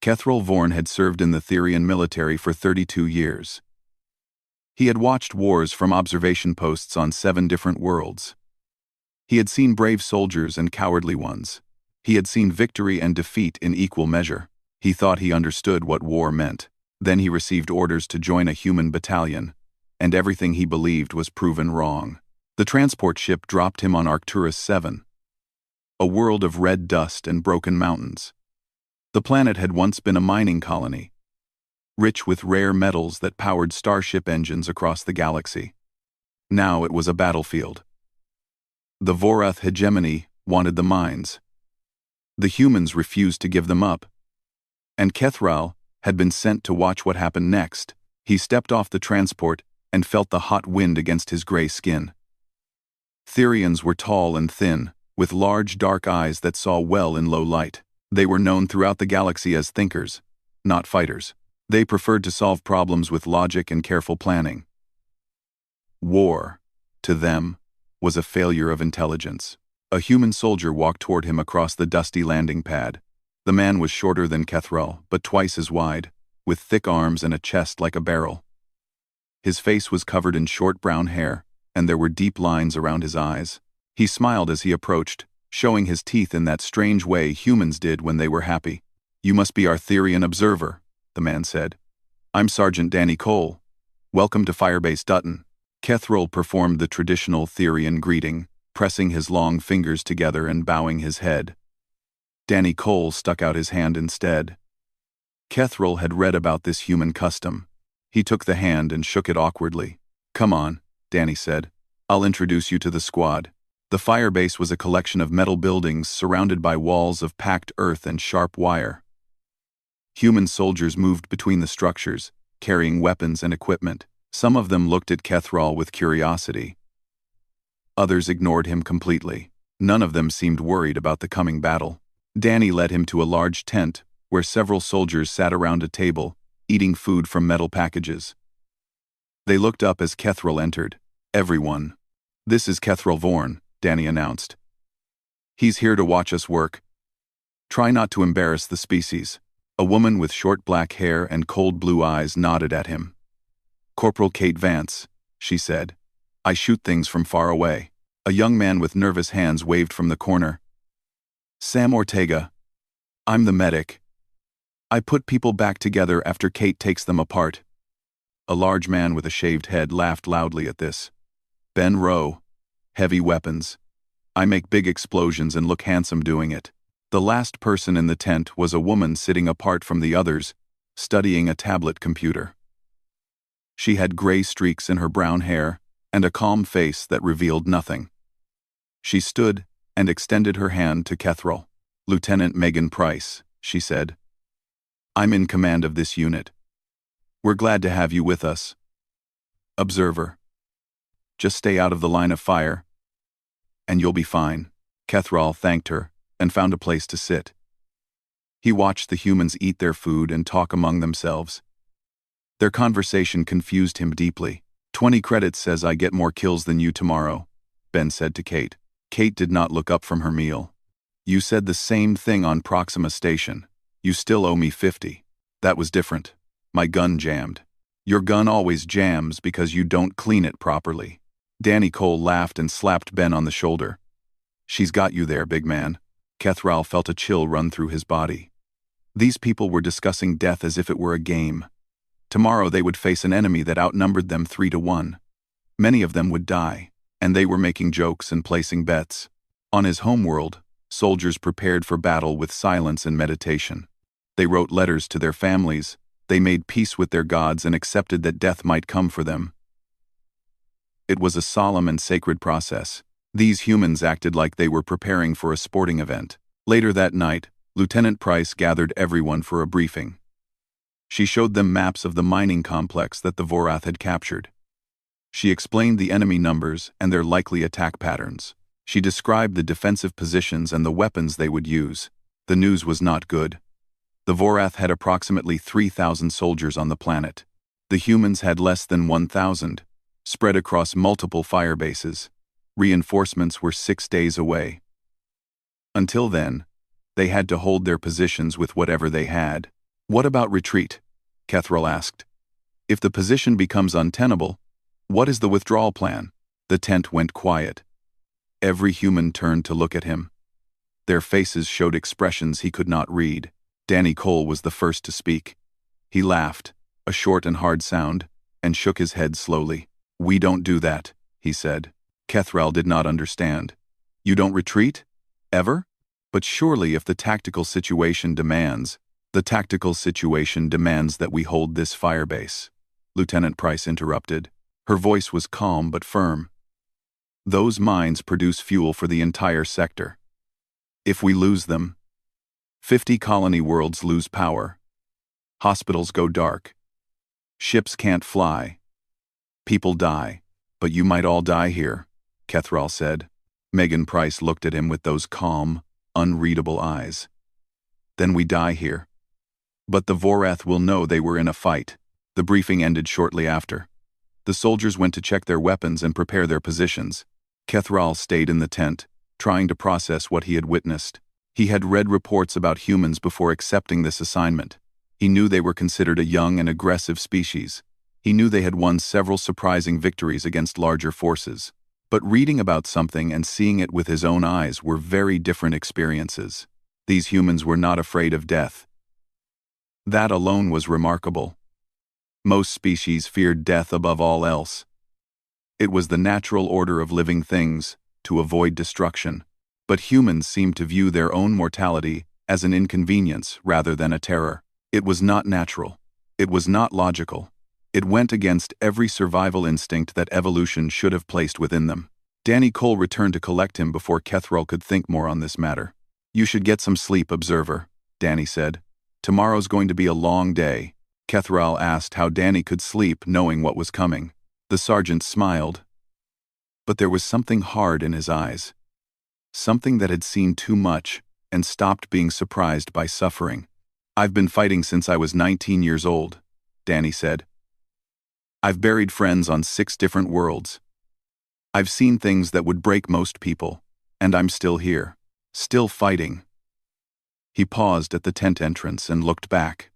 Kethral Vorn had served in the Therian military for 32 years. He had watched wars from observation posts on 7 different worlds. He had seen brave soldiers and cowardly ones. He had seen victory and defeat in equal measure. He thought he understood what war meant. Then he received orders to join a human battalion, and everything he believed was proven wrong. The transport ship dropped him on Arcturus 7, a world of red dust and broken mountains. The planet had once been a mining colony, rich with rare metals that powered starship engines across the galaxy. Now it was a battlefield. The Vorath hegemony wanted the mines. The humans refused to give them up. And Kethral had been sent to watch what happened next. He stepped off the transport and felt the hot wind against his gray skin. Therians were tall and thin, with large dark eyes that saw well in low light. They were known throughout the galaxy as thinkers, not fighters. They preferred to solve problems with logic and careful planning. War, to them, was a failure of intelligence. A human soldier walked toward him across the dusty landing pad. The man was shorter than Kethral, but twice as wide, with thick arms and a chest like a barrel. His face was covered in short brown hair, and there were deep lines around his eyes. He smiled as he approached, showing his teeth in that strange way humans did when they were happy. "You must be our Therian observer," the man said. "I'm Sergeant Danny Cole. Welcome to Firebase Dutton." Kethral performed the traditional Therian greeting, pressing his long fingers together and bowing his head. Danny Cole stuck out his hand instead. Kethral had read about this human custom. He took the hand and shook it awkwardly. "Come on," Danny said. "I'll introduce you to the squad." The firebase was a collection of metal buildings surrounded by walls of packed earth and sharp wire. Human soldiers moved between the structures, carrying weapons and equipment. Some of them looked at Kethral with curiosity. Others ignored him completely. None of them seemed worried about the coming battle. Danny led him to a large tent, where several soldiers sat around a table, eating food from metal packages. They looked up as Kethral entered. "Everyone. This is Kethral Vorn," Danny announced. "He's here to watch us work. Try not to embarrass the species." A woman with short black hair and cold blue eyes nodded at him. "Corporal Kate Vance," she said. "I shoot things from far away." A young man with nervous hands waved from the corner. "Sam Ortega. I'm the medic. I put people back together after Kate takes them apart." A large man with a shaved head laughed loudly at this. "Ben Rowe. Heavy weapons. I make big explosions and look handsome doing it." The last person in the tent was a woman sitting apart from the others, studying a tablet computer. She had gray streaks in her brown hair and a calm face that revealed nothing. She stood and extended her hand to Kethral. "Lieutenant Megan Price," she said. "I'm in command of this unit. We're glad to have you with us. Observer. Just stay out of the line of fire, and you'll be fine." Kethral thanked her and found a place to sit. He watched the humans eat their food and talk among themselves. Their conversation confused him deeply. 20 credits says I get more kills than you tomorrow," Ben said to Kate. Kate did not look up from her meal. "You said the same thing on Proxima Station. You still owe me 50. That was different. My gun jammed." "Your gun always jams because you don't clean it properly." Danny Cole laughed and slapped Ben on the shoulder. "She's got you there, big man." Kethral felt a chill run through his body. These people were discussing death as if it were a game. Tomorrow they would face an enemy that outnumbered them 3-1. Many of them would die, and they were making jokes and placing bets. On his homeworld, soldiers prepared for battle with silence and meditation. They wrote letters to their families, they made peace with their gods and accepted that death might come for them. It was a solemn and sacred process. These humans acted like they were preparing for a sporting event. Later that night, Lieutenant Price gathered everyone for a briefing. She showed them maps of the mining complex that the Vorath had captured. She explained the enemy numbers and their likely attack patterns. She described the defensive positions and the weapons they would use. The news was not good. The Vorath had approximately 3,000 soldiers on the planet. The humans had less than 1,000, spread across multiple fire bases. Reinforcements were 6 days away. Until then, they had to hold their positions with whatever they had. What about retreat? Kethril asked. If the position becomes untenable, what is the withdrawal plan? The tent went quiet. Every human turned to look at him. Their faces showed expressions he could not read. Danny Cole was the first to speak. He laughed, a short and hard sound, and shook his head slowly. We don't do that, he said. Kethril did not understand. You don't retreat? Ever? But surely if the tactical situation demands that we hold this firebase. Lieutenant Price interrupted. Her voice was calm but firm. Those mines produce fuel for the entire sector. If we lose them, 50 colony worlds lose power. Hospitals go dark. Ships can't fly. People die. But you might all die here, Kethril said. Megan Price looked at him with those calm, unreadable eyes. Then we die here. But the Vorath will know they were in a fight. The briefing ended shortly after. The soldiers went to check their weapons and prepare their positions. Kethril stayed in the tent, trying to process what he had witnessed. He had read reports about humans before accepting this assignment. He knew they were considered a young and aggressive species. He knew they had won several surprising victories against larger forces. But reading about something and seeing it with his own eyes were very different experiences. These humans were not afraid of death. That alone was remarkable. Most species feared death above all else. It was the natural order of living things to avoid destruction. But humans seemed to view their own mortality as an inconvenience rather than a terror. It was not natural. It was not logical. It went against every survival instinct that evolution should have placed within them. Danny Cole returned to collect him before Kethril could think more on this matter. You should get some sleep, Observer, Danny said. Tomorrow's going to be a long day. Kethril asked how Danny could sleep knowing what was coming. The sergeant smiled. But there was something hard in his eyes. Something that had seen too much and stopped being surprised by suffering. I've been fighting since I was 19 years old, Danny said. I've buried friends on 6 different worlds. I've seen things that would break most people, and I'm still here, still fighting. He paused at the tent entrance and looked back.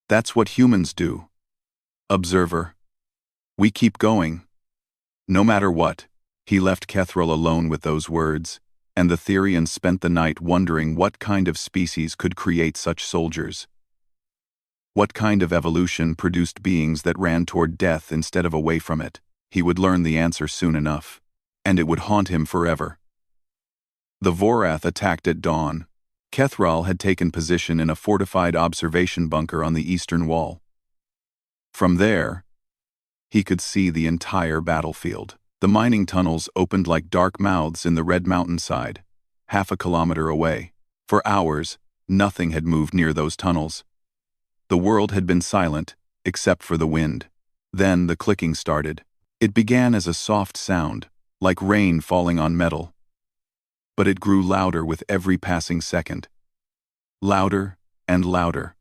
That's what humans do. Observer. We keep going. No matter what. He left Kethril alone with those words, and the Therians spent the night wondering what kind of species could create such soldiers. What kind of evolution produced beings that ran toward death instead of away from it? He would learn the answer soon enough, and it would haunt him forever. The Vorath attacked at dawn. Kethril had taken position in a fortified observation bunker on the eastern wall. From there, he could see the entire battlefield. The mining tunnels opened like dark mouths in the red mountainside, half a kilometer away. For hours, nothing had moved near those tunnels. The world had been silent, except for the wind. Then the clicking started. It began as a soft sound, like rain falling on metal. But it grew louder with every passing second. Louder and louder.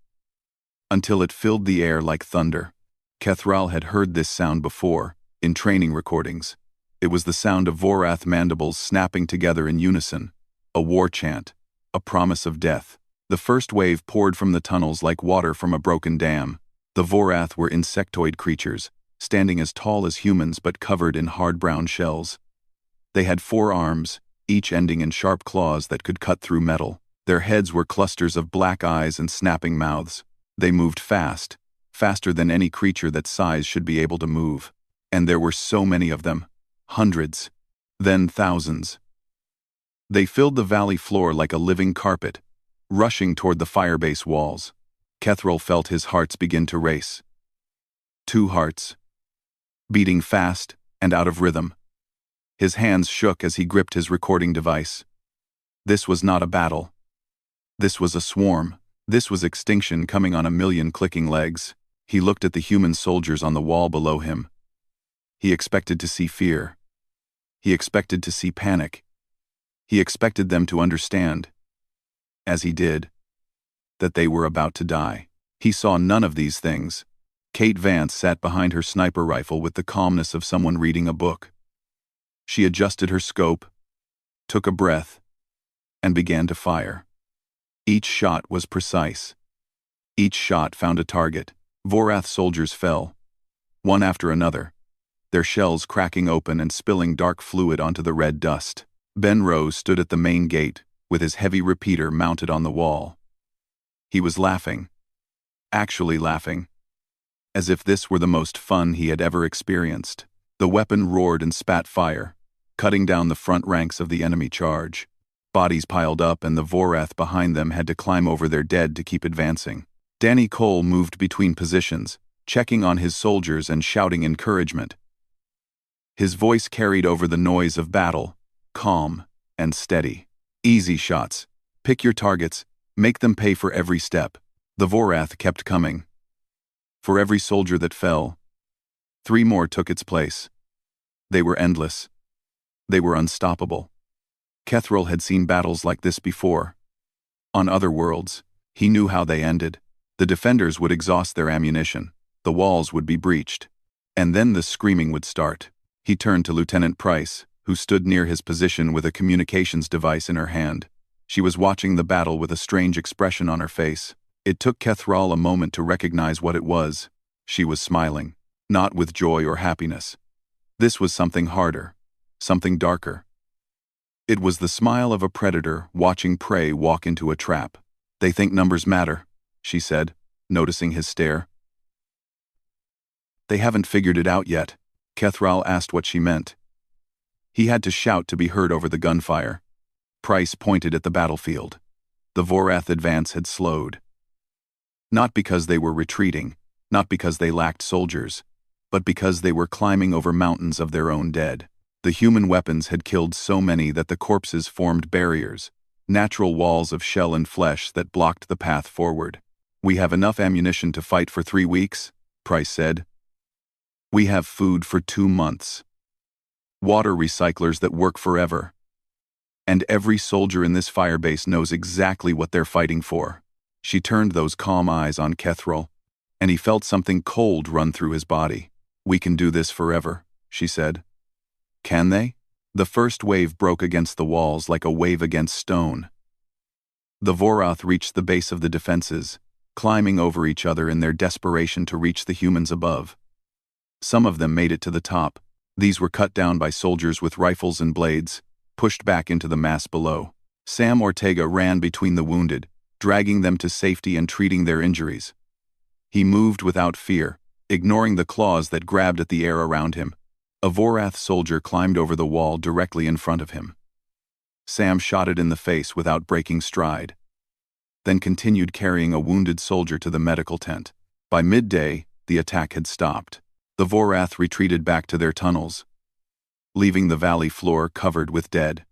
Until it filled the air like thunder. Kethril had heard this sound before, in training recordings. It was the sound of Vorath mandibles snapping together in unison. A war chant. A promise of death. The first wave poured from the tunnels like water from a broken dam. The Vorath were insectoid creatures, standing as tall as humans but covered in hard brown shells. They had 4 arms, each ending in sharp claws that could cut through metal. Their heads were clusters of black eyes and snapping mouths. They moved fast, faster than any creature that size should be able to move. And there were so many of them. Hundreds. Then thousands. They filled the valley floor like a living carpet, rushing toward the firebase walls. Kethril felt his hearts begin to race. 2 hearts. Beating fast and out of rhythm. His hands shook as he gripped his recording device. This was not a battle. This was a swarm. This was extinction coming on a million clicking legs. He looked at the human soldiers on the wall below him. He expected to see fear. He expected to see panic. He expected them to understand, as he did, that they were about to die. He saw none of these things. Kate Vance sat behind her sniper rifle with the calmness of someone reading a book. She adjusted her scope, took a breath, and began to fire. Each shot was precise. Each shot found a target. Vorath soldiers fell, one after another, their shells cracking open and spilling dark fluid onto the red dust. Ben Rose stood at the main gate, with his heavy repeater mounted on the wall. He was laughing. Actually laughing. As if this were the most fun he had ever experienced. The weapon roared and spat fire, cutting down the front ranks of the enemy charge. Bodies piled up and the Vorath behind them had to climb over their dead to keep advancing. Danny Cole moved between positions, checking on his soldiers and shouting encouragement. His voice carried over the noise of battle, calm and steady. Easy shots. Pick your targets, make them pay for every step. The Vorath kept coming. For every soldier that fell, 3 more took its place. They were endless. They were unstoppable. Kethril had seen battles like this before. On other worlds, he knew how they ended. The defenders would exhaust their ammunition, the walls would be breached, and then the screaming would start. He turned to Lieutenant Price, who stood near his position with a communications device in her hand. She was watching the battle with a strange expression on her face. It took Kethril a moment to recognize what it was. She was smiling, not with joy or happiness. This was something harder, something darker. It was the smile of a predator watching prey walk into a trap. "They think numbers matter," she said, noticing his stare. "They haven't figured it out yet." Kethril asked what she meant. He had to shout to be heard over the gunfire. Price pointed at the battlefield. The Vorath advance had slowed. Not because they were retreating, not because they lacked soldiers, but because they were climbing over mountains of their own dead. The human weapons had killed so many that the corpses formed barriers, natural walls of shell and flesh that blocked the path forward. "We have enough ammunition to fight for 3 weeks, Price said. "We have food for 2 months. Water recyclers that work forever. And every soldier in this firebase knows exactly what they're fighting for." She turned those calm eyes on Kethril, and he felt something cold run through his body. "We can do this forever," she said. "Can they?" The first wave broke against the walls like a wave against stone. The Vorath reached the base of the defenses, climbing over each other in their desperation to reach the humans above. Some of them made it to the top. These were cut down by soldiers with rifles and blades, pushed back into the mass below. Sam Ortega ran between the wounded, dragging them to safety and treating their injuries. He moved without fear, ignoring the claws that grabbed at the air around him. A Vorath soldier climbed over the wall directly in front of him. Sam shot it in the face without breaking stride, then continued carrying a wounded soldier to the medical tent. By midday, the attack had stopped. The Vorath retreated back to their tunnels, leaving the valley floor covered with dead.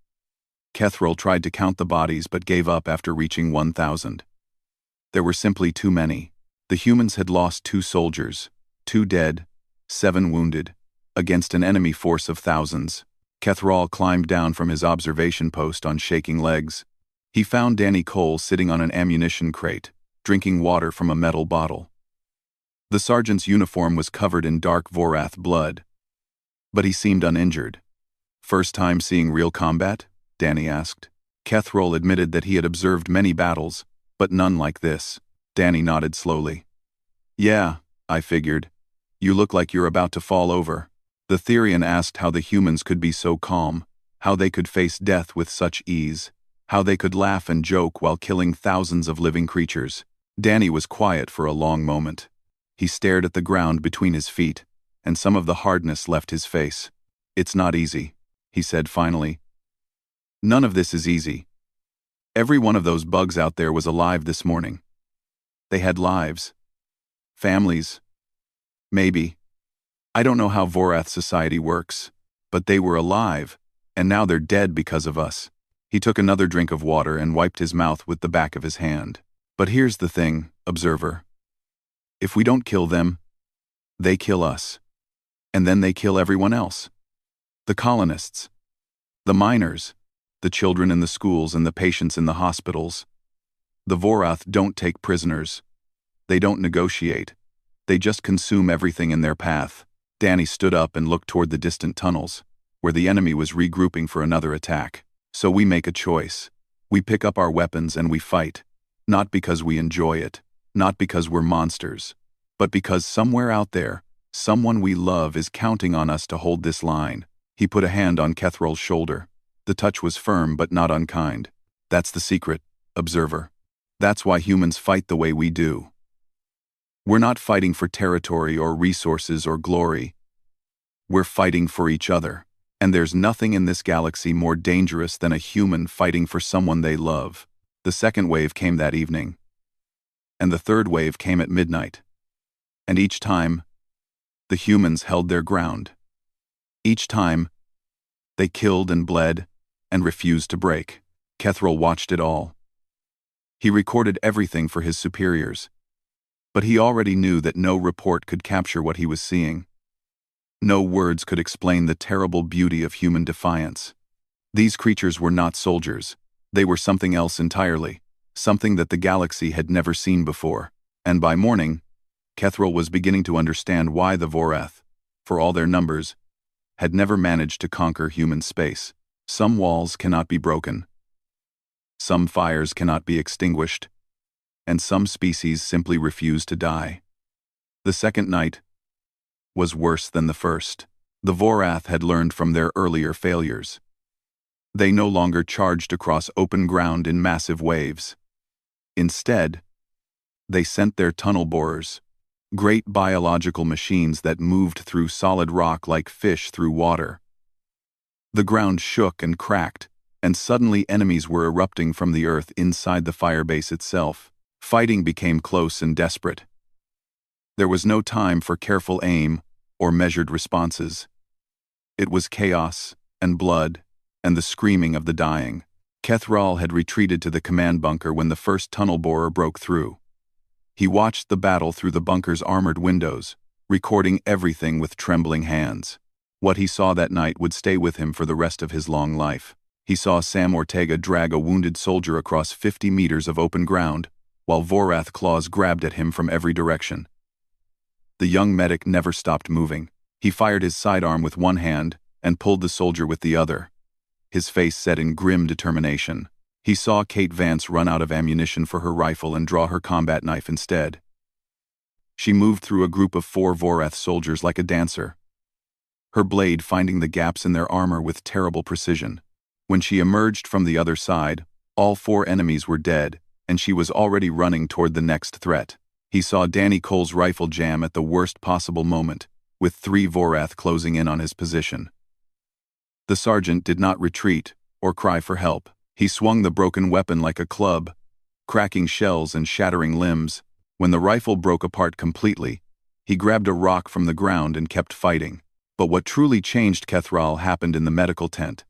Kethril tried to count the bodies but gave up after reaching 1,000. There were simply too many. The humans had lost 2 soldiers, 2 dead, 7 wounded, against an enemy force of thousands. Kethril climbed down from his observation post on shaking legs. He found Danny Cole sitting on an ammunition crate, drinking water from a metal bottle. The sergeant's uniform was covered in dark Vorath blood, but he seemed uninjured. "First time seeing real combat?" Danny asked. Kethril admitted that he had observed many battles, but none like this. Danny nodded slowly. "Yeah, I figured. You look like you're about to fall over." The Therian asked how the humans could be so calm, how they could face death with such ease, how they could laugh and joke while killing thousands of living creatures. Danny was quiet for a long moment. He stared at the ground between his feet, and some of the hardness left his face. "It's not easy," he said finally. "None of this is easy. Every one of those bugs out there was alive this morning. They had lives. Families. Maybe. I don't know how Vorath society works, but they were alive, and now they're dead because of us." He took another drink of water and wiped his mouth with the back of his hand. "But here's the thing, observer. If we don't kill them, they kill us. And then they kill everyone else. The colonists. The miners. The children in the schools and the patients in the hospitals. The Vorath don't take prisoners. They don't negotiate. They just consume everything in their path." Danny stood up and looked toward the distant tunnels, where the enemy was regrouping for another attack. "So we make a choice. We pick up our weapons and we fight, not because we enjoy it, not because we're monsters, but because somewhere out there, someone we love is counting on us to hold this line. He put a hand on Kethral's shoulder. The touch was firm but not unkind. That's the secret, observer. That's why humans fight the way we do. We're not fighting for territory or resources or glory. We're fighting for each other. And there's nothing in this galaxy more dangerous than a human fighting for someone they love. The second wave came that evening. And the third wave came at midnight. And each time, the humans held their ground. Each time, they killed and bled and refused to break. Kethral watched it all. He recorded everything for his superiors. But he already knew that no report could capture what he was seeing. No words could explain the terrible beauty of human defiance. These creatures were not soldiers. They were something else entirely, something that the galaxy had never seen before. And by morning, Kethral was beginning to understand why the Vorath, for all their numbers, had never managed to conquer human space. Some walls cannot be broken. Some fires cannot be extinguished. And some species simply refuse to die. The second night was worse than the first. The Vorath had learned from their earlier failures. They no longer charged across open ground in massive waves. Instead, they sent their tunnel borers, great biological machines that moved through solid rock like fish through water. The ground shook and cracked, and suddenly enemies were erupting from the earth inside the firebase itself. Fighting became close and desperate. There was no time for careful aim or measured responses. It was chaos and blood and the screaming of the dying. Kethral had retreated to the command bunker when the first tunnel borer broke through. He watched the battle through the bunker's armored windows, recording everything with trembling hands. What he saw that night would stay with him for the rest of his long life. He saw Sam Ortega drag a wounded soldier across 50 meters of open ground, while Vorath claws grabbed at him from every direction. The young medic never stopped moving. He fired his sidearm with one hand and pulled the soldier with the other, his face set in grim determination. He saw Kate Vance run out of ammunition for her rifle and draw her combat knife instead. She moved through a group of 4 Vorath soldiers like a dancer, her blade finding the gaps in their armor with terrible precision. When she emerged from the other side, all 4 enemies were dead, and she was already running toward the next threat. He saw Danny Cole's rifle jam at the worst possible moment, with 3 Vorath closing in on his position. The sergeant did not retreat or cry for help. He swung the broken weapon like a club, cracking shells and shattering limbs. When the rifle broke apart completely, he grabbed a rock from the ground and kept fighting. But what truly changed Kethral happened in the medical tent,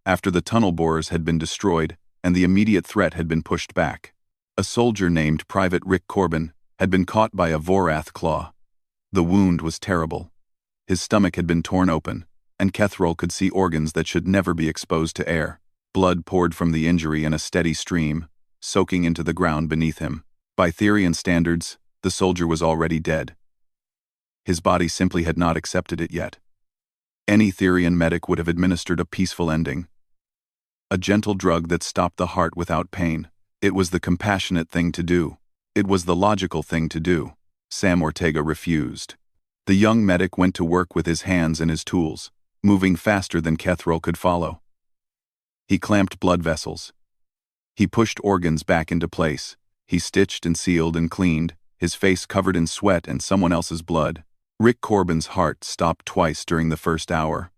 after the tunnel borers had been destroyed and the immediate threat had been pushed back. A soldier named Private Rick Corbin had been caught by a Vorath claw. The wound was terrible. His stomach had been torn open, and Kethral could see organs that should never be exposed to air. Blood poured from the injury in a steady stream, soaking into the ground beneath him. By Therian standards, the soldier was already dead. His body simply had not accepted it yet. Any Therian medic would have administered a peaceful ending. A gentle drug that stopped the heart without pain. It was the compassionate thing to do. It was the logical thing to do. Sam Ortega refused. The young medic went to work with his hands and his tools, moving faster than Kethral could follow. He clamped blood vessels. He pushed organs back into place. He stitched and sealed and cleaned, his face covered in sweat and someone else's blood. Rick Corbin's heart stopped twice during the first hour.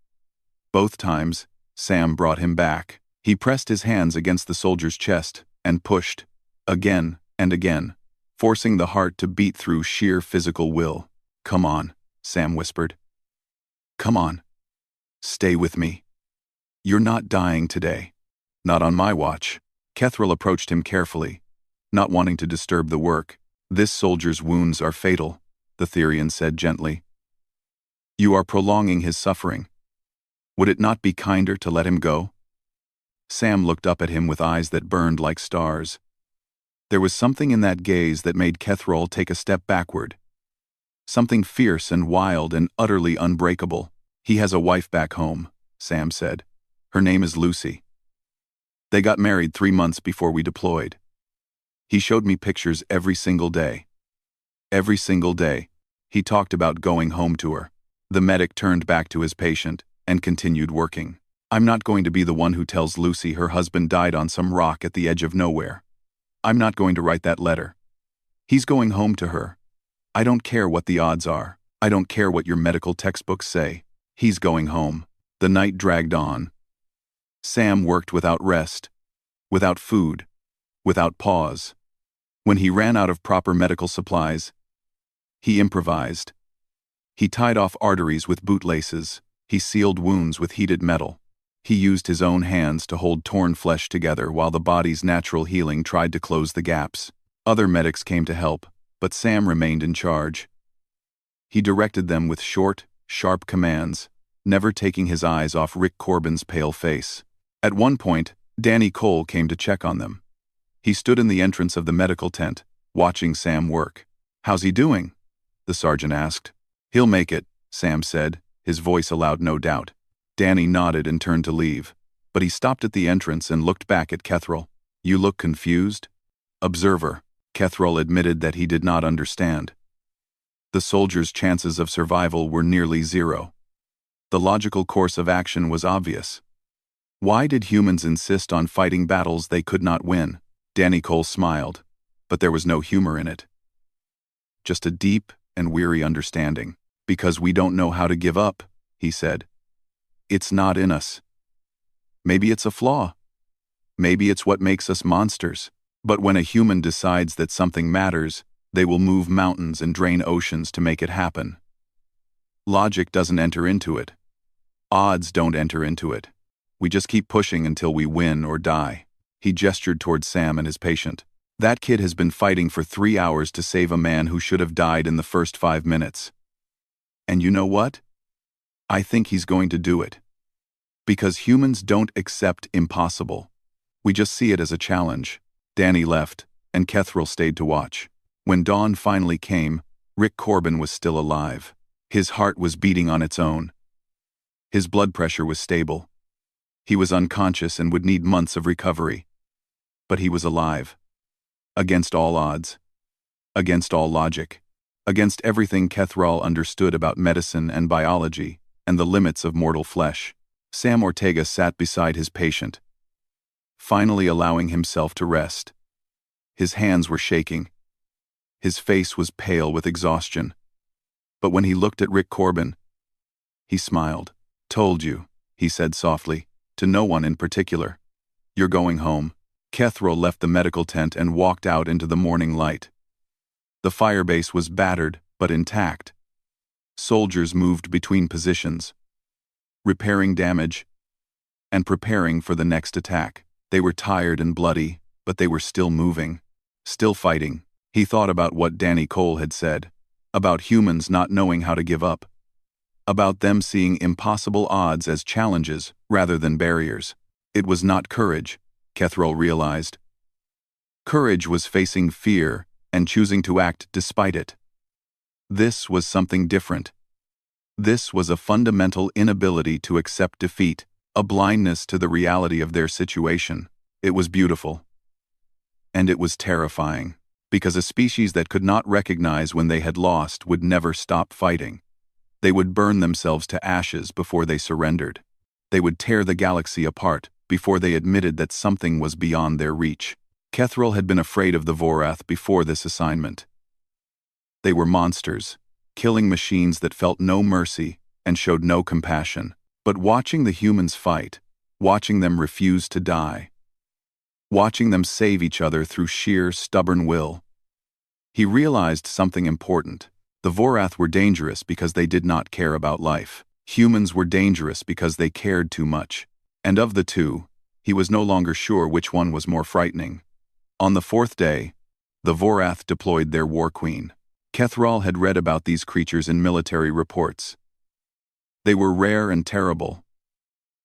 Both times, Sam brought him back. He pressed his hands against the soldier's chest and pushed, again and again, forcing the heart to beat through sheer physical will. "Come on," Sam whispered. "Come on. Stay with me. You're not dying today. Not on my watch." Kethral approached him carefully, not wanting to disturb the work. "This soldier's wounds are fatal," the Therian said gently. "You are prolonging his suffering. Would it not be kinder to let him go?" Sam looked up at him with eyes that burned like stars. There was something in that gaze that made Kethral take a step backward. Something fierce and wild and utterly unbreakable. "He has a wife back home," Sam said. "Her name is Lucy. They got married 3 months before we deployed. He showed me pictures every single day. Every single day, he talked about going home to her. The medic turned back to his patient and continued working. I'm not going to be the one who tells Lucy her husband died on some rock at the edge of nowhere. I'm not going to write that letter. He's going home to her. I don't care what the odds are. I don't care what your medical textbooks say. He's going home. The night dragged on. Sam worked without rest, without food, without pause. When he ran out of proper medical supplies, he improvised. He tied off arteries with bootlaces. He sealed wounds with heated metal. He used his own hands to hold torn flesh together while the body's natural healing tried to close the gaps. Other medics came to help, but Sam remained in charge. He directed them with short, sharp commands, never taking his eyes off Rick Corbin's pale face. At one point, Danny Cole came to check on them. He stood in the entrance of the medical tent, watching Sam work. "How's he doing?" the sergeant asked. "He'll make it," Sam said, his voice allowed no doubt. Danny nodded and turned to leave, but he stopped at the entrance and looked back at Kethrel. "You look confused?" "Observer." Kethrel admitted that he did not understand. The soldiers' chances of survival were nearly zero. The logical course of action was obvious. Why did humans insist on fighting battles they could not win? Danny Cole smiled, but there was no humor in it. Just a deep and weary understanding. "Because we don't know how to give up," he said. "It's not in us. Maybe it's a flaw. Maybe it's what makes us monsters. But when a human decides that something matters, they will move mountains and drain oceans to make it happen. Logic doesn't enter into it. Odds don't enter into it. We just keep pushing until we win or die." He gestured toward Sam and his patient. "That kid has been fighting for 3 hours to save a man who should have died in the first 5 minutes. And you know what? I think he's going to do it. Because humans don't accept impossible. We just see it as a challenge." Danny left, and Kethrel stayed to watch. When dawn finally came, Rick Corbin was still alive. His heart was beating on its own. His blood pressure was stable. He was unconscious and would need months of recovery. But he was alive. Against all odds. Against all logic. Against everything Kethrel understood about medicine and biology, and the limits of mortal flesh. Sam Ortega sat beside his patient, finally allowing himself to rest. His hands were shaking. His face was pale with exhaustion. But when he looked at Rick Corbin, he smiled. "Told you," he said softly, to no one in particular. "You're going home." Kethrel left the medical tent and walked out into the morning light. The firebase was battered, but intact. Soldiers moved between positions, repairing damage and preparing for the next attack. They were tired and bloody, but they were still moving, still fighting. He thought about what Danny Cole had said, about humans not knowing how to give up, about them seeing impossible odds as challenges rather than barriers. It was not courage, Kethrel realized. Courage was facing fear and choosing to act despite it. This was something different. This was a fundamental inability to accept defeat, a blindness to the reality of their situation. It was beautiful. And it was terrifying, because a species that could not recognize when they had lost would never stop fighting. They would burn themselves to ashes before they surrendered. They would tear the galaxy apart before they admitted that something was beyond their reach. Kethrel had been afraid of the Vorath before this assignment. They were monsters, killing machines that felt no mercy and showed no compassion. But watching the humans fight, watching them refuse to die, watching them save each other through sheer, stubborn will, he realized something important. The Vorath were dangerous because they did not care about life. Humans were dangerous because they cared too much. And of the two, he was no longer sure which one was more frightening. On the fourth day, the Vorath deployed their war queen. Kethrel had read about these creatures in military reports. They were rare and terrible.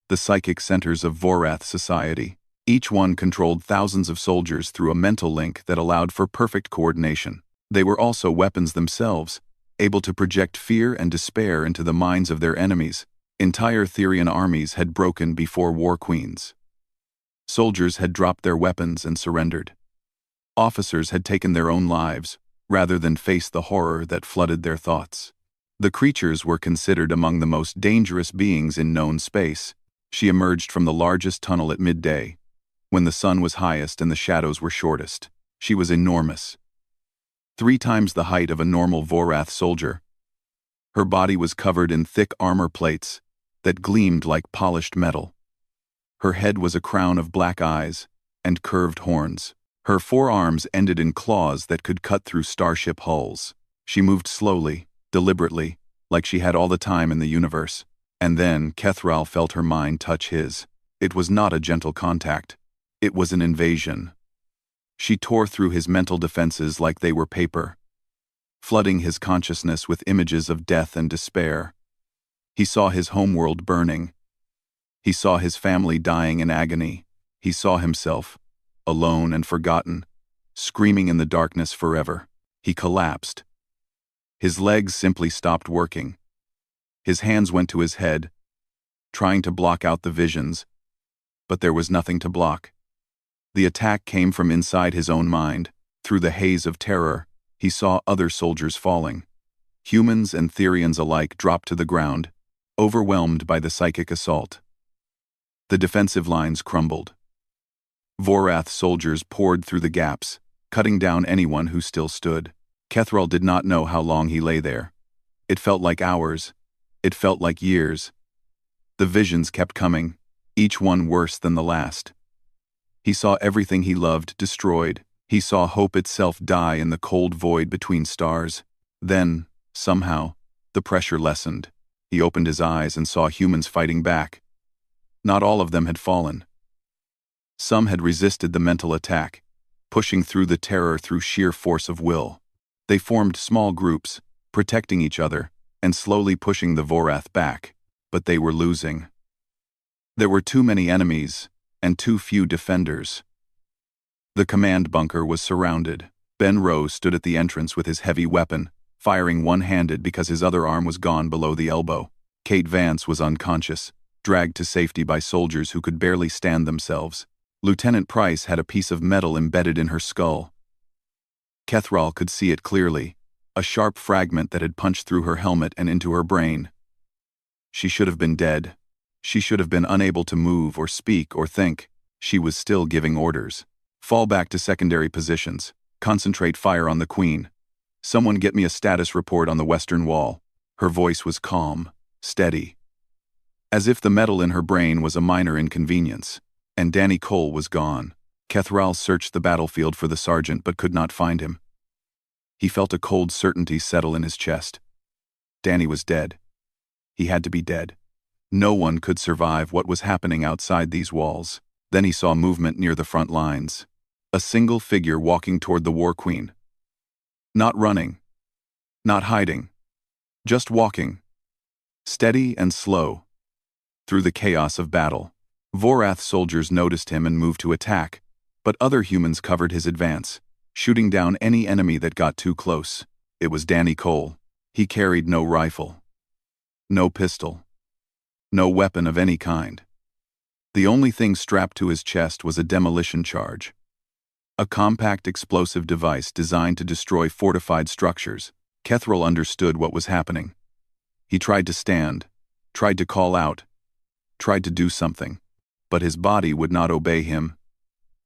The psychic centers of Vorath society. Each one controlled thousands of soldiers through a mental link that allowed for perfect coordination. They were also weapons themselves, able to project fear and despair into the minds of their enemies. Entire Therian armies had broken before war queens. Soldiers had dropped their weapons and surrendered. Officers had taken their own lives, rather than face the horror that flooded their thoughts. The creatures were considered among the most dangerous beings in known space. She emerged from the largest tunnel at midday, when the sun was highest and the shadows were shortest. She was enormous, 3 times the height of a normal Vorath soldier. Her body was covered in thick armor plates that gleamed like polished metal. Her head was a crown of black eyes and curved horns. Her forearms ended in claws that could cut through starship hulls. She moved slowly, deliberately, like she had all the time in the universe. And then Kethral felt her mind touch his. It was not a gentle contact. It was an invasion. She tore through his mental defenses like they were paper, flooding his consciousness with images of death and despair. He saw his homeworld burning. He saw his family dying in agony. He saw himself, alone and forgotten, screaming in the darkness forever. He collapsed. His legs simply stopped working. His hands went to his head, trying to block out the visions, but there was nothing to block. The attack came from inside his own mind. Through the haze of terror, he saw other soldiers falling. Humans and Therians alike dropped to the ground, overwhelmed by the psychic assault. The defensive lines crumbled. Vorath soldiers poured through the gaps, cutting down anyone who still stood. Kethral did not know how long he lay there. It felt like hours. It felt like years. The visions kept coming, each one worse than the last. He saw everything he loved destroyed. He saw hope itself die in the cold void between stars. Then, somehow, the pressure lessened. He opened his eyes and saw humans fighting back. Not all of them had fallen. Some had resisted the mental attack, pushing through the terror through sheer force of will. They formed small groups, protecting each other, and slowly pushing the Vorath back. But they were losing. There were too many enemies, and too few defenders. The command bunker was surrounded. Ben Rose stood at the entrance with his heavy weapon, firing one-handed because his other arm was gone below the elbow. Kate Vance was unconscious, dragged to safety by soldiers who could barely stand themselves. Lieutenant Price had a piece of metal embedded in her skull. Kethral could see it clearly, a sharp fragment that had punched through her helmet and into her brain. She should have been dead. She should have been unable to move or speak or think. She was still giving orders. Fall back to secondary positions. Concentrate fire on the Queen. Someone get me a status report on the western wall. Her voice was calm, steady, as if the metal in her brain was a minor inconvenience. And Danny Cole was gone. Kethral searched the battlefield for the sergeant but could not find him. He felt a cold certainty settle in his chest. Danny was dead. He had to be dead. No one could survive what was happening outside these walls. Then he saw movement near the front lines. A single figure walking toward the War Queen. Not running. Not hiding. Just walking. Steady and slow. Through the chaos of battle. Vorath soldiers noticed him and moved to attack, but other humans covered his advance, shooting down any enemy that got too close. It was Danny Cole. He carried no rifle. No pistol. No weapon of any kind. The only thing strapped to his chest was a demolition charge. A compact explosive device designed to destroy fortified structures. Kethral understood what was happening. He tried to stand, tried to call out, tried to do something, but his body would not obey him.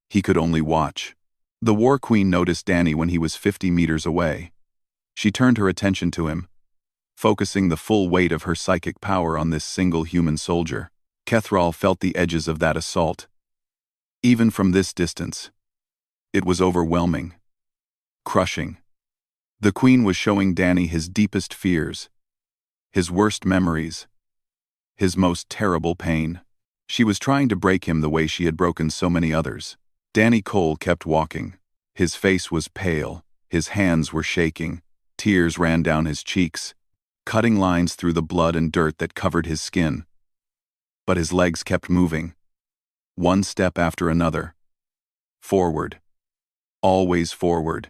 He could only watch. The War Queen noticed Danny when he was 50 meters away. She turned her attention to him, focusing the full weight of her psychic power on this single human soldier. Kethral felt the edges of that assault. Even from this distance, it was overwhelming, crushing. The Queen was showing Danny his deepest fears, his worst memories, his most terrible pain. She was trying to break him the way she had broken so many others. Danny Cole kept walking. His face was pale, his hands were shaking, tears ran down his cheeks, cutting lines through the blood and dirt that covered his skin. But his legs kept moving, one step after another. Forward. Always forward.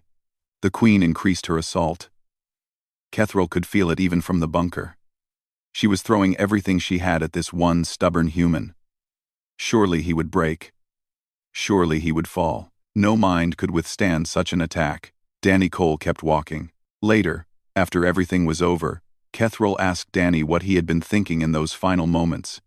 The Queen increased her assault. Kethral could feel it even from the bunker. She was throwing everything she had at this one stubborn human. Surely he would break. Surely he would fall. No mind could withstand such an attack. Danny Cole kept walking. Later, after everything was over, Kethril asked Danny what he had been thinking in those final moments.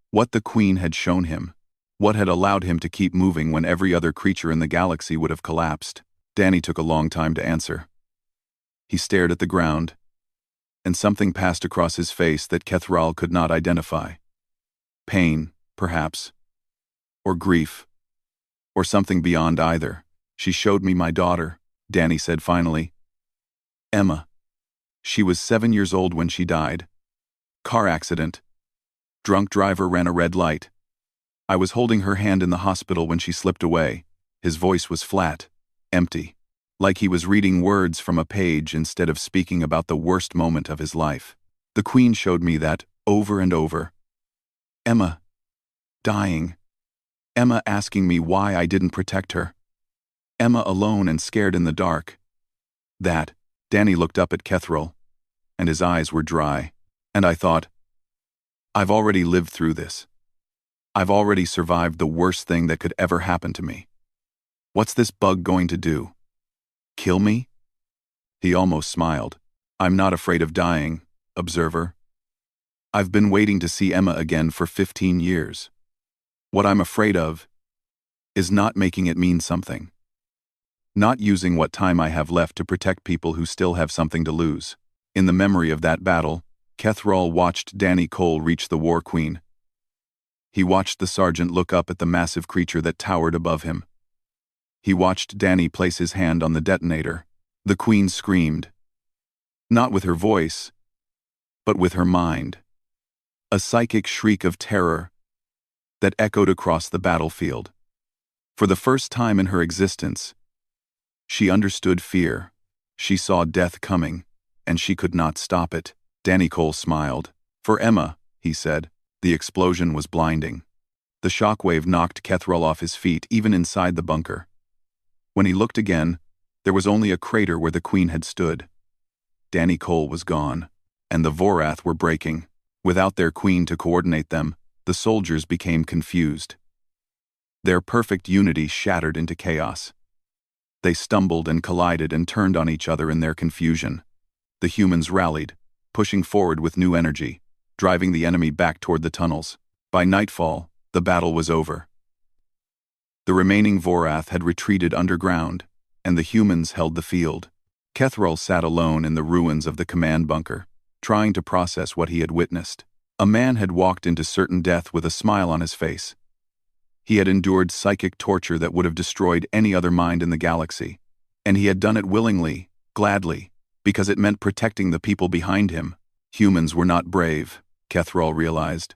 What the Queen had shown him. What had allowed him to keep moving when every other creature in the galaxy would have collapsed. Danny took a long time to answer. He stared at the ground, and something passed across his face that Kethril could not identify. Pain, perhaps. Or grief. Or something beyond either. She showed me my daughter, Danny said finally. Emma. She was 7 years old when she died. Car accident. Drunk driver ran a red light. I was holding her hand in the hospital when she slipped away. His voice was flat, empty, like he was reading words from a page instead of speaking about the worst moment of his life. The Queen showed me that, over and over. Emma. Dying. Emma asking me why I didn't protect her. Emma alone and scared in the dark. That. Danny looked up at Kethril, and his eyes were dry. And I thought, I've already lived through this. I've already survived the worst thing that could ever happen to me. What's this bug going to do? Kill me? He almost smiled. I'm not afraid of dying, observer. I've been waiting to see Emma again for 15 years. What I'm afraid of is not making it mean something. Not using what time I have left to protect people who still have something to lose. In the memory of that battle, Kethril watched Danny Cole reach the War Queen. He watched the sergeant look up at the massive creature that towered above him. He watched Danny place his hand on the detonator. The Queen screamed. Not with her voice, but with her mind. A psychic shriek of terror that echoed across the battlefield. For the first time in her existence, she understood fear. She saw death coming, and she could not stop it. Danny Cole smiled. For Emma, he said. The explosion was blinding. The shockwave knocked Kethril off his feet even inside the bunker. When he looked again, there was only a crater where the Queen had stood. Danny Cole was gone, and the Vorath were breaking. Without their Queen to coordinate them, the soldiers became confused. Their perfect unity shattered into chaos. They stumbled and collided and turned on each other in their confusion. The humans rallied, pushing forward with new energy, driving the enemy back toward the tunnels. By nightfall, the battle was over. The remaining Vorath had retreated underground, and the humans held the field. Kethril sat alone in the ruins of the command bunker, trying to process what he had witnessed. A man had walked into certain death with a smile on his face. He had endured psychic torture that would have destroyed any other mind in the galaxy, and he had done it willingly, gladly, because it meant protecting the people behind him. Humans were not brave, Kethril realized.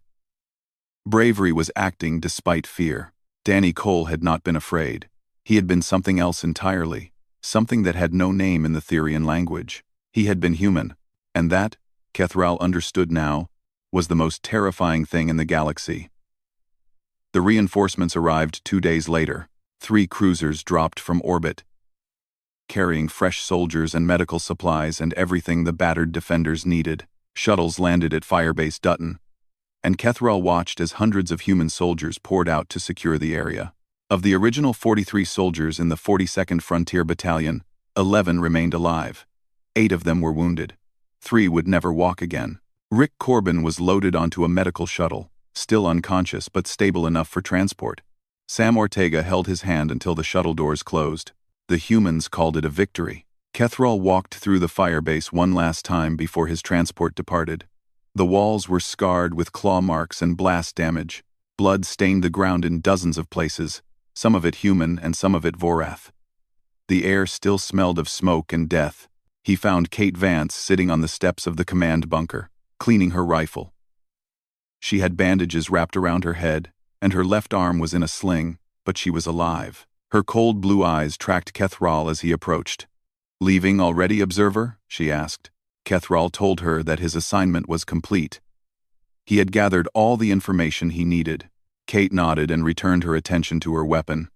Bravery was acting despite fear. Danny Cole had not been afraid. He had been something else entirely, something that had no name in the Therian language. He had been human, and that, Kethril understood now, was the most terrifying thing in the galaxy. The reinforcements arrived 2 days later. 3 cruisers dropped from orbit, carrying fresh soldiers and medical supplies and everything the battered defenders needed. Shuttles landed at Firebase Dutton, and Kethril watched as hundreds of human soldiers poured out to secure the area. Of the original 43 soldiers in the 42nd Frontier Battalion, 11 remained alive. 8 of them were wounded. 3 would never walk again. Rick Corbin was loaded onto a medical shuttle, still unconscious but stable enough for transport. Sam Ortega held his hand until the shuttle doors closed. The humans called it a victory. Kethril walked through the firebase one last time before his transport departed. The walls were scarred with claw marks and blast damage. Blood stained the ground in dozens of places, some of it human and some of it Vorath. The air still smelled of smoke and death. He found Kate Vance sitting on the steps of the command bunker, cleaning her rifle. She had bandages wrapped around her head, and her left arm was in a sling, but she was alive. Her cold blue eyes tracked Kethril as he approached. "Leaving already, observer?" she asked. Kethril told her that his assignment was complete. He had gathered all the information he needed. Kate nodded and returned her attention to her weapon.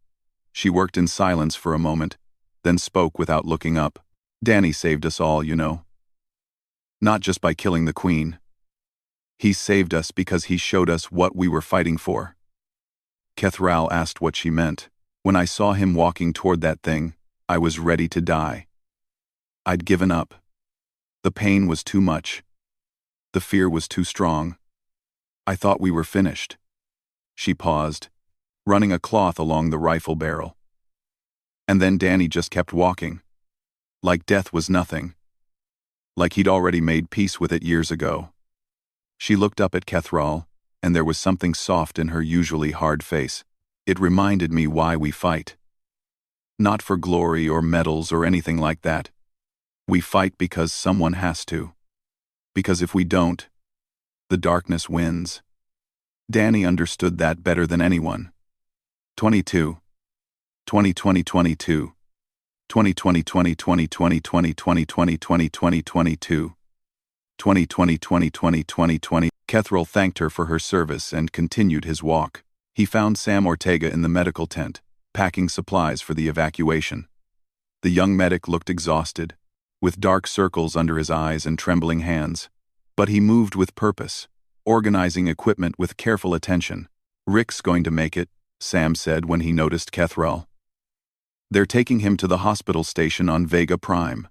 She worked in silence for a moment, then spoke without looking up. "Danny saved us all, you know. Not just by killing the Queen. He saved us because he showed us what we were fighting for." Kethril asked what she meant. "When I saw him walking toward that thing, I was ready to die. I'd given up. The pain was too much. The fear was too strong. I thought we were finished. She paused, running a cloth along the rifle barrel. And then Danny just kept walking. Like death was nothing. Like he'd already made peace with it years ago. She looked up at Kethral, and there was something soft in her usually hard face. It reminded me why we fight. Not for glory or medals or anything like that. We fight because someone has to. Because if we don't, the darkness wins. Danny understood that better than anyone. 22. 2020 22. 2020 2020 2020 2020 2020 22. 2020 2020 2020. Kethral thanked her for her service and continued his walk. He found Sam Ortega in the medical tent, packing supplies for the evacuation. The young medic looked exhausted, with dark circles under his eyes and trembling hands. But he moved with purpose, organizing equipment with careful attention. "Rick's going to make it," Sam said when he noticed Kethral. "They're taking him to the hospital station on Vega Prime.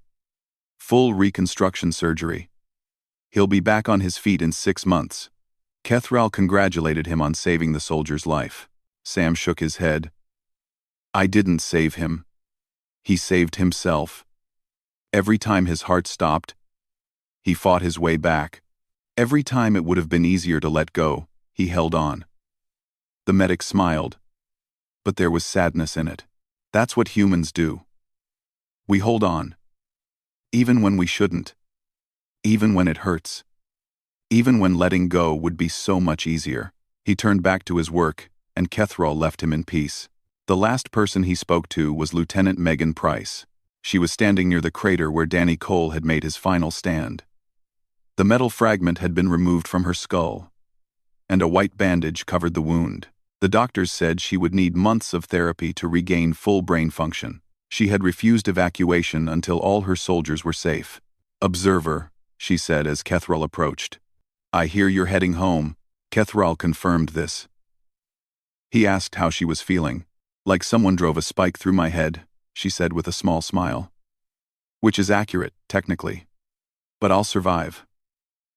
Full reconstruction surgery. He'll be back on his feet in 6 months." Kethral congratulated him on saving the soldier's life. Sam shook his head. "I didn't save him. He saved himself. Every time his heart stopped, he fought his way back. Every time it would have been easier to let go, he held on." The medic smiled, but there was sadness in it. "That's what humans do. We hold on. Even when we shouldn't. Even when it hurts. Even when letting go would be so much easier." He turned back to his work, and Kethral left him in peace. The last person he spoke to was Lieutenant Megan Price. She was standing near the crater where Danny Cole had made his final stand. The metal fragment had been removed from her skull, and a white bandage covered the wound. The doctors said she would need months of therapy to regain full brain function. She had refused evacuation until all her soldiers were safe. "Observer," she said as Kethral approached. "I hear you're heading home." Kethral confirmed this. He asked how she was feeling. "Like someone drove a spike through my head," she said with a small smile. "Which is accurate, technically. But I'll survive.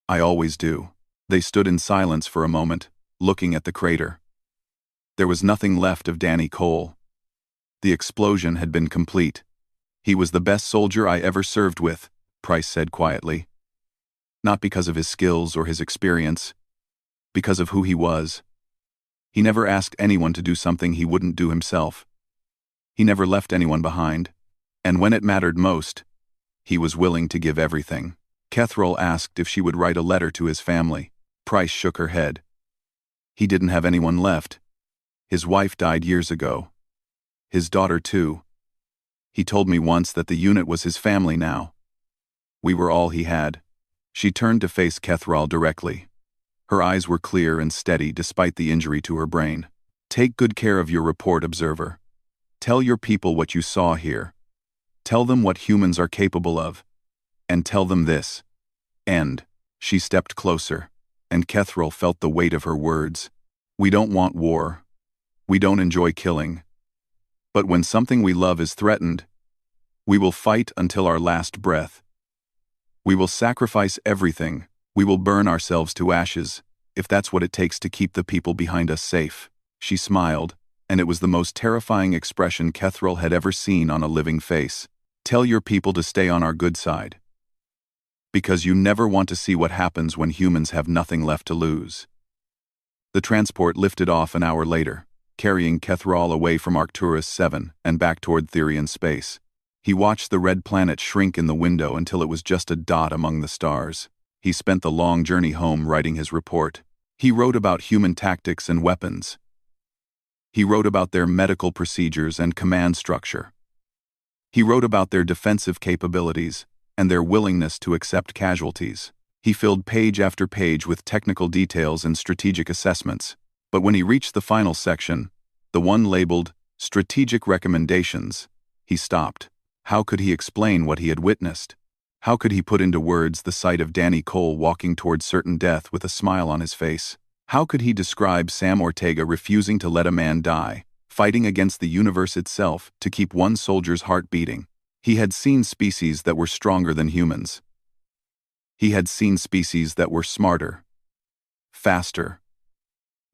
I always do." They stood in silence for a moment, looking at the crater. There was nothing left of Danny Cole. The explosion had been complete. "He was the best soldier I ever served with," Price said quietly. "Not because of his skills or his experience. Because of who he was. He never asked anyone to do something he wouldn't do himself. He never left anyone behind. And when it mattered most, he was willing to give everything." Kethral asked if she would write a letter to his family. Price shook her head. He didn't have anyone left. His wife died years ago. His daughter too. He told me once that the unit was his family now. We were all he had. She turned to face Kethral directly. Her eyes were clear and steady despite the injury to her brain. "Take good care of your report, Observer. Tell your people what you saw here. Tell them what humans are capable of. And tell them this. End." She stepped closer, and Kethral felt the weight of her words. "We don't want war. We don't enjoy killing. But when something we love is threatened, we will fight until our last breath. We will sacrifice everything. We will burn ourselves to ashes, if that's what it takes to keep the people behind us safe." She smiled, and it was the most terrifying expression Kethral had ever seen on a living face. "Tell your people to stay on our good side. Because you never want to see what happens when humans have nothing left to lose." The transport lifted off an hour later, carrying Kethral away from Arcturus 7 and back toward Therian space. He watched the red planet shrink in the window until it was just a dot among the stars. He spent the long journey home writing his report. He wrote about human tactics and weapons. He wrote about their medical procedures and command structure. He wrote about their defensive capabilities and their willingness to accept casualties. He filled page after page with technical details and strategic assessments. But when he reached the final section, the one labeled Strategic Recommendations, he stopped. How could he explain what he had witnessed? How could he put into words the sight of Danny Cole walking toward certain death with a smile on his face? How could he describe Sam Ortega refusing to let a man die, fighting against the universe itself to keep one soldier's heart beating? He had seen species that were stronger than humans. He had seen species that were smarter, faster,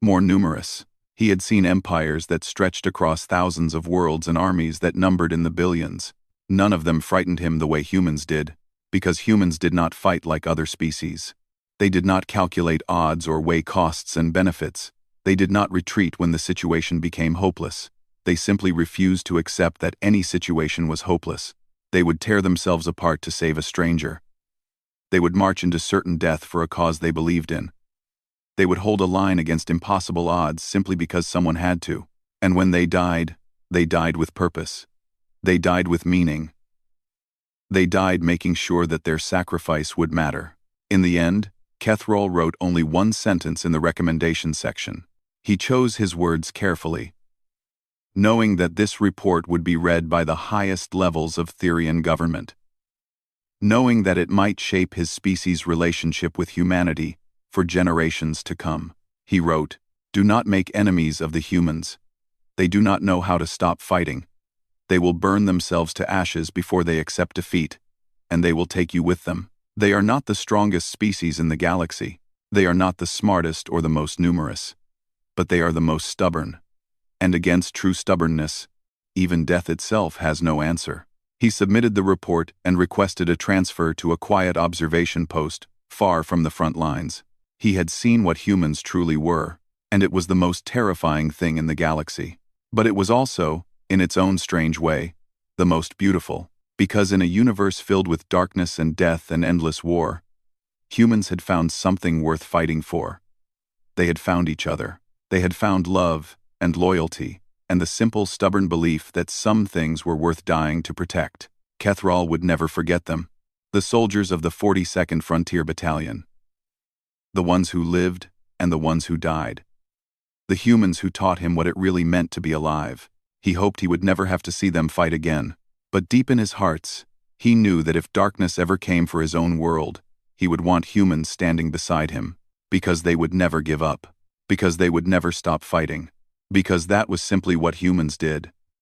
more numerous. He had seen empires that stretched across thousands of worlds and armies that numbered in the billions. None of them frightened him the way humans did, because humans did not fight like other species. They did not calculate odds or weigh costs and benefits. They did not retreat when the situation became hopeless. They simply refused to accept that any situation was hopeless. They would tear themselves apart to save a stranger. They would march into certain death for a cause they believed in. They would hold a line against impossible odds simply because someone had to. And when they died with purpose. They died with meaning. They died making sure that their sacrifice would matter. In the end, Kethrol wrote only one sentence in the recommendation section. He chose his words carefully, knowing that this report would be read by the highest levels of Therian government. Knowing that it might shape his species' relationship with humanity for generations to come. He wrote, "Do not make enemies of the humans. They do not know how to stop fighting. They will burn themselves to ashes before they accept defeat, and they will take you with them. They are not the strongest species in the galaxy. They are not the smartest or the most numerous. But they are the most stubborn. And against true stubbornness, even death itself has no answer." He submitted the report and requested a transfer to a quiet observation post, far from the front lines. He had seen what humans truly were, and it was the most terrifying thing in the galaxy. But it was also, in its own strange way, the most beautiful, because in a universe filled with darkness and death and endless war, humans had found something worth fighting for. They had found each other. They had found love and loyalty, and the simple, stubborn belief that some things were worth dying to protect. Kethrol would never forget them. The soldiers of the 42nd Frontier Battalion. The ones who lived and the ones who died. The humans who taught him what it really meant to be alive. He hoped he would never have to see them fight again. But deep in his hearts, he knew that if darkness ever came for his own world, he would want humans standing beside him, because they would never give up, because they would never stop fighting, because that was simply what humans did.